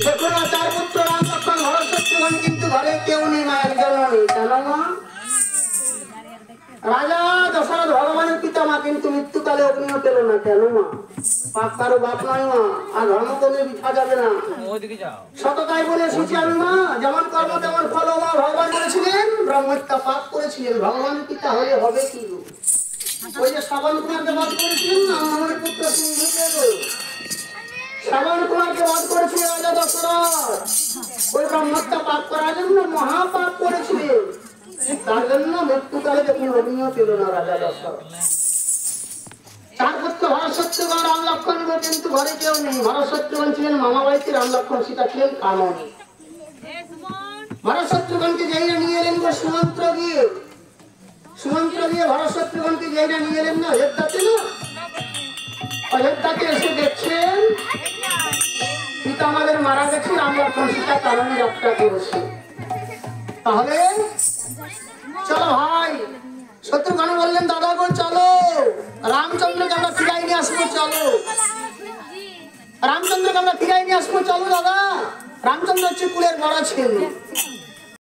দেখো না, চার পুত্র রাম লক্ষ্মণ ভরত শত্রুঘ্ন, কিন্তু ঘরে কেউ নেই, মা একজনও নেই। কেন মা? রাজা দশরথ ভগবানের পিতা মা, কিন্তু মৃত্যুকালে অগ্নিও পেল না। কেন মা? পাপ কারো বাপ নয় মা, আর ধর্ম কোনো বিঠা যাবে না। সততাই বলে এসেছি আমি মা, যেমন কর্ম তেমন ফল। মা ভগবান বলেছিলেন ব্রহ্মহত্যা পাপ করেছিলেন, ভগবানের পিতা হলে হবে কি? ওই যে শ্রাবণ কুমারকে বধ করেছিলেন না, আমার পুত্র সিংহদেব, শ্রাবণ কুমারকে বধ করেছিলেন রাজা দশরথ। ওই ব্রহ্মহত্যা পাপ করার জন্য মহাপাপ করেছিলেন, তার জন্য মৃত্যুকালে দেখুন অগ্নিও পেল না রাজা দশরথ। চার পুত্র ভরত শত্রুঘ্ন রাম লক্ষ্মণ, কিন্তু ঘরে কেউ নেই। ভরত শত্রুঘ্ন ছিলেন মামা বাড়িতে, রাম লক্ষ্মণ সীতা ছিলেন কাননে। ভরত শত্রুঘ্নকে যেই না নিয়ে এলেন সুমন্ত্র দিয়ে, সুমন্ত্র দিয়ে ভরত শত্রুঘ্নকে যেই না নিয়ে এলেন না অযোধ্যাতে, না অযোধ্যাতে এসে দেখছেন পিতা আমাদের মারা গেছে, রাম লক্ষ্মণ সীতা কাননে যাত্রা করেছে। তাহলে চলো ভাই। শত্রুঘ্ন বললেন দাদা গো চলো, রামচন্দ্রকে আমরা ফিরাই নিয়ে আসবো, চলো রামচন্দ্রকে আমরা ফিরাই নিয়ে আসবো, চলো দাদা। রামচন্দ্র হচ্ছে কুলের বড় ছেলে,